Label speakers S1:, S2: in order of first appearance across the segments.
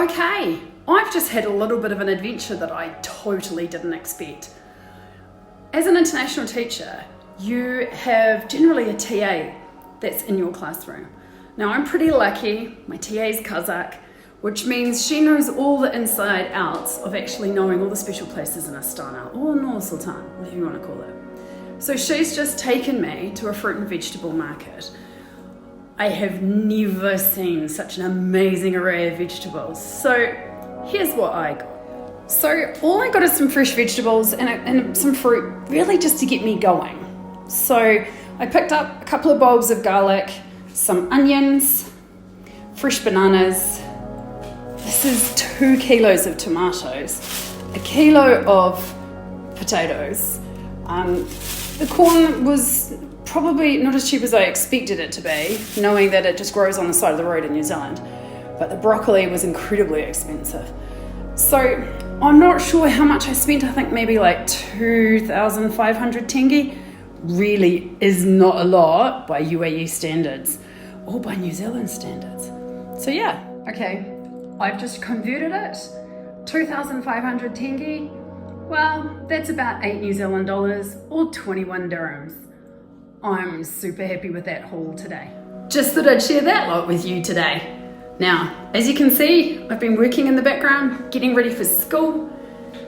S1: Okay, I've just had a little bit of an adventure that I totally didn't expect. As an international teacher, you have generally a TA that's in your classroom. Now I'm pretty lucky, my TA is Kazakh, which means she knows all the inside outs of actually knowing all the special places in Astana, or Nur-Sultan, whatever you want to call it. So she's just taken me to a fruit and vegetable market. I have never seen such an amazing array of vegetables. So here's what I got. So all I got is some fresh vegetables and some fruit, really just to get me going. So I picked up a couple of bulbs of garlic, some onions, fresh bananas. This is 2 kilos of tomatoes, a kilo of potatoes. The corn was probably not as cheap as I expected it to be, knowing that it just grows on the side of the road in New Zealand. But the broccoli was incredibly expensive. So I'm not sure how much I spent. I think maybe like 2,500 tenge. Really is not a lot by UAE standards or by New Zealand standards. So yeah, okay, I've just converted it. 2,500 tenge. Well, that's about 8 New Zealand dollars or 21 dirhams. I'm super happy with that haul today. Just thought I'd share that lot with you today. Now, as you can see, I've been working in the background, getting ready for school,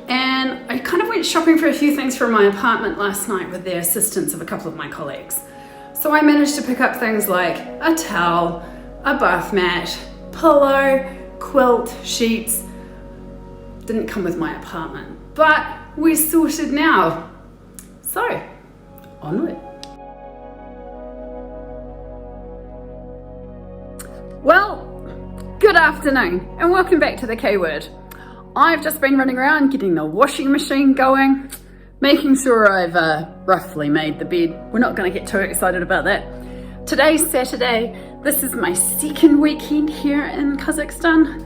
S1: and I kind of went shopping for a few things for my apartment last night with the assistance of a couple of my colleagues. So I managed to pick up things like a towel, a bath mat, pillow, quilt, sheets. Didn't come with my apartment, but we're sorted now. So, onward. Well, good afternoon and welcome back to the K-Word. I've just been running around getting the washing machine going, making sure I've roughly made the bed. We're not going to get too excited about that. Today's Saturday. This is my second weekend here in Kazakhstan.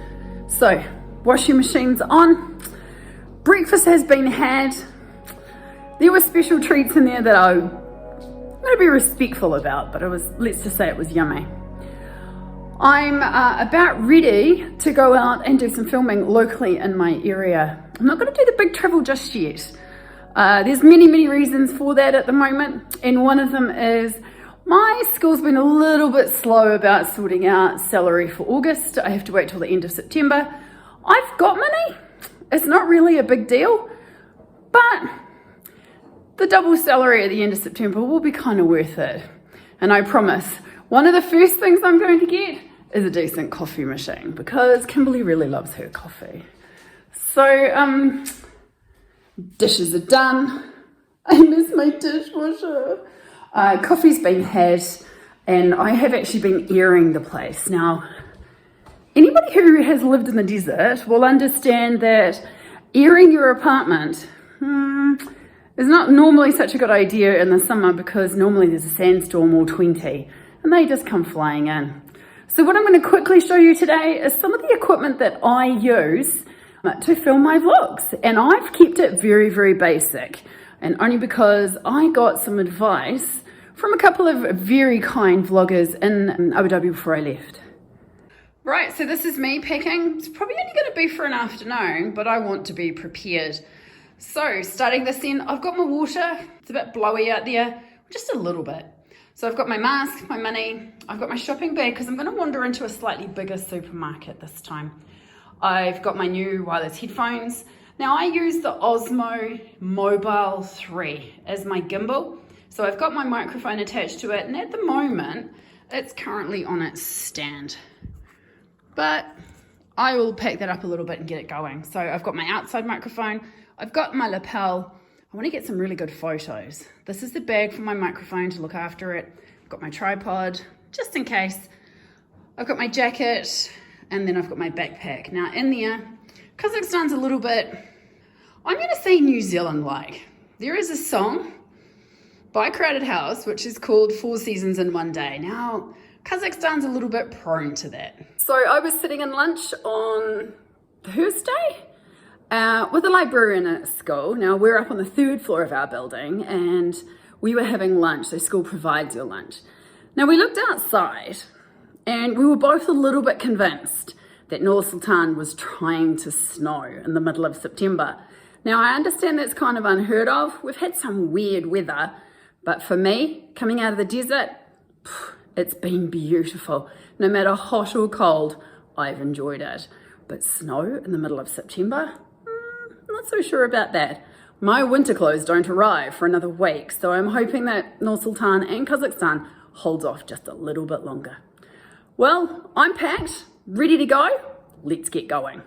S1: So, washing machine's on. Breakfast has been had. There were special treats in there that I'm going to be respectful about, but let's just say it was yummy. I'm about ready to go out and do some filming locally in my area. I'm not going to do the big travel just yet. There's many reasons for that at the moment, and one of them is my school's been a little bit slow about sorting out salary for August. I have to wait till the end of September. I've got money. It's not really a big deal, but the double salary at the end of September will be kind of worth it. And I promise, one of the first things I'm going to get is a decent coffee machine because Kimberly really loves her coffee. So, dishes are done. I miss my dishwasher. Coffee's been had, and I have actually been airing the place. Now, anybody who has lived in the desert will understand that airing your apartment is not normally such a good idea in the summer because normally there's a sandstorm or 20 and they just come flying in. So what I'm going to quickly show you today is some of the equipment that I use to film my vlogs, and I've kept it very basic, and only because I got some advice from a couple of very kind vloggers in Abu Dhabi before I left. Right, so this is me packing. It's probably only going to be for an afternoon, but I want to be prepared. So starting this end, I've got my water. It's a bit blowy out there, just a little bit. So I've got my mask, my money, I've got my shopping bag because I'm going to wander into a slightly bigger supermarket this time. I've got my new wireless headphones. Now I use the Osmo Mobile 3 as my gimbal. So I've got my microphone attached to it, and at the moment, it's currently on its stand. But I will pack that up a little bit and get it going. So I've got my outside microphone, I've got my lapel. I want to get some really good photos. This is the bag for my microphone to look after it. I've got my tripod, just in case. I've got my jacket, and then I've got my backpack. Now in there, Kazakhstan's a little bit, I'm going to say New Zealand-like. There is a song by Crowded House, which is called 4 Seasons in One Day. Now, Kazakhstan's a little bit prone to that. So I was sitting in lunch on Thursday with a librarian at school. Now we're up on the 3rd floor of our building and we were having lunch, so school provides your lunch. Now we looked outside and we were both a little bit convinced that Nur-Sultan was trying to snow in the middle of September. Now, I understand that's kind of unheard of. We've had some weird weather, but for me, coming out of the desert, it's been beautiful. No matter hot or cold, I've enjoyed it. But snow in the middle of September? Not so sure about that. My winter clothes don't arrive for another week, so I'm hoping that Nur-Sultan and Kazakhstan holds off just a little bit longer. Well, I'm packed, ready to go. Let's get going.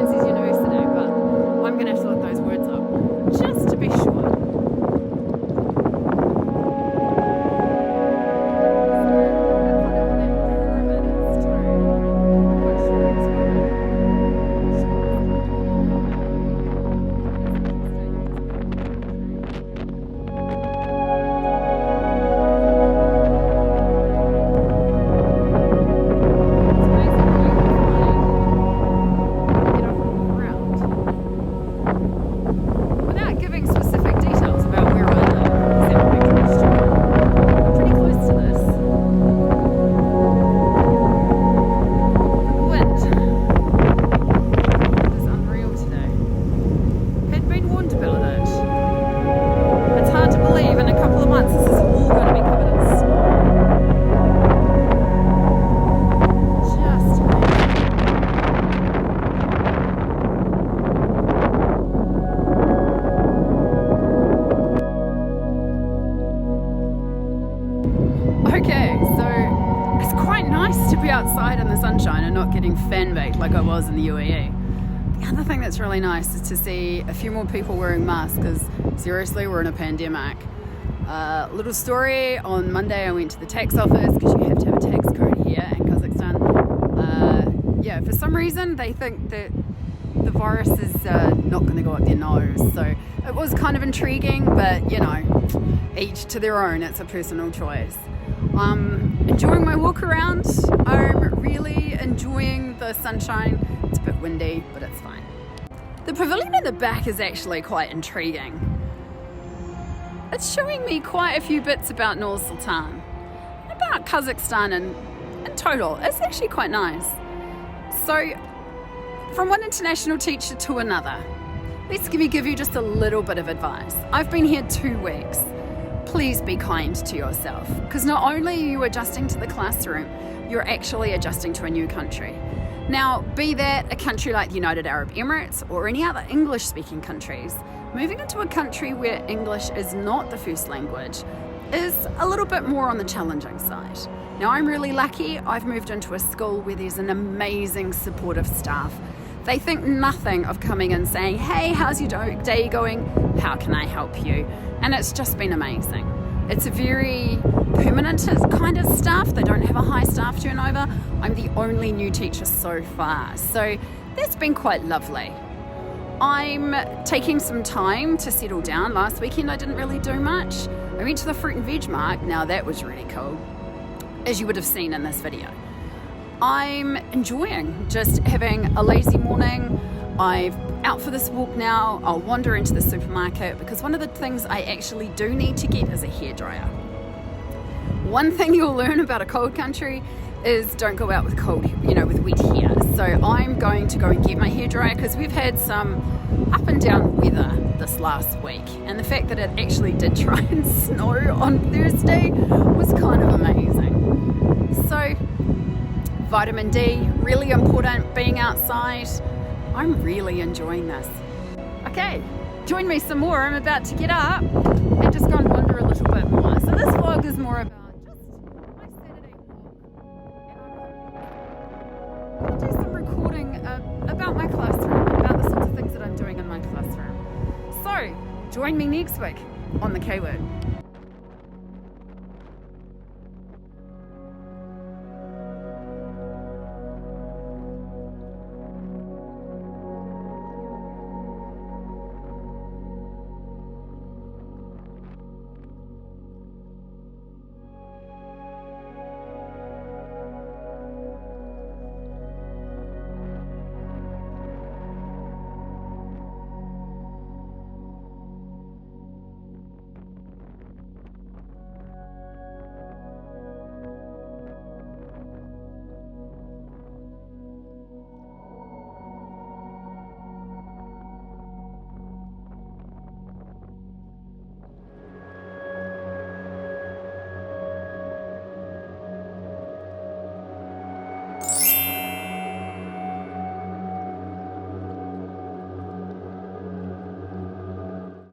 S1: Sciences University, but I'm going to have to look those words up just to be sure. Okay, so it's quite nice to be outside in the sunshine and not getting fan baked like I was in the UAE. The other thing that's really nice is to see a few more people wearing masks, because seriously, we're in a pandemic. Little story, on Monday I went to the tax office, because you have to have a tax code here in Kazakhstan. Yeah, for some reason they think that the virus is not going to go up their nose, so it was kind of intriguing, but you know, each to their own, it's a personal choice. I'm enjoying my walk around. I'm really enjoying the sunshine. It's a bit windy, but it's fine. The pavilion in the back is actually quite intriguing. It's showing me quite a few bits about Nur-Sultan, about Kazakhstan in total. It's actually quite nice. So, from one international teacher to another, let me give you just a little bit of advice. I've been here 2 weeks. Please be kind to yourself, because not only are you adjusting to the classroom, you're actually adjusting to a new country. Now, be that a country like the United Arab Emirates or any other English-speaking countries, moving into a country where English is not the first language is a little bit more on the challenging side. Now, I'm really lucky. I've moved into a school where there's an amazing supportive staff. They think nothing of coming and saying, hey, how's your day going? How can I help you? And it's just been amazing. It's a very permanent kind of staff. They don't have a high staff turnover. I'm the only new teacher so far. So that's been quite lovely. I'm taking some time to settle down. Last weekend I didn't really do much. I went to the fruit and veg market. Now that was really cool, as you would have seen in this video. I'm enjoying just having a lazy morning. I'm out for this walk now. I'll wander into the supermarket, because one of the things I actually do need to get is a hairdryer. One thing you'll learn about a cold country is don't go out with with wet hair. So I'm going to go and get my hairdryer, because we've had some up and down weather this last week. And the fact that it actually did try and snow on Thursday was kind of amazing. So vitamin D, really important, being outside. I'm really enjoying this. Okay, join me some more. I'm about to get up and just go and wander a little bit more. So this vlog is more about just my Saturday walk. I'll do some recording about my classroom, about the sorts of things that I'm doing in my classroom. So, join me next week on the K-Word.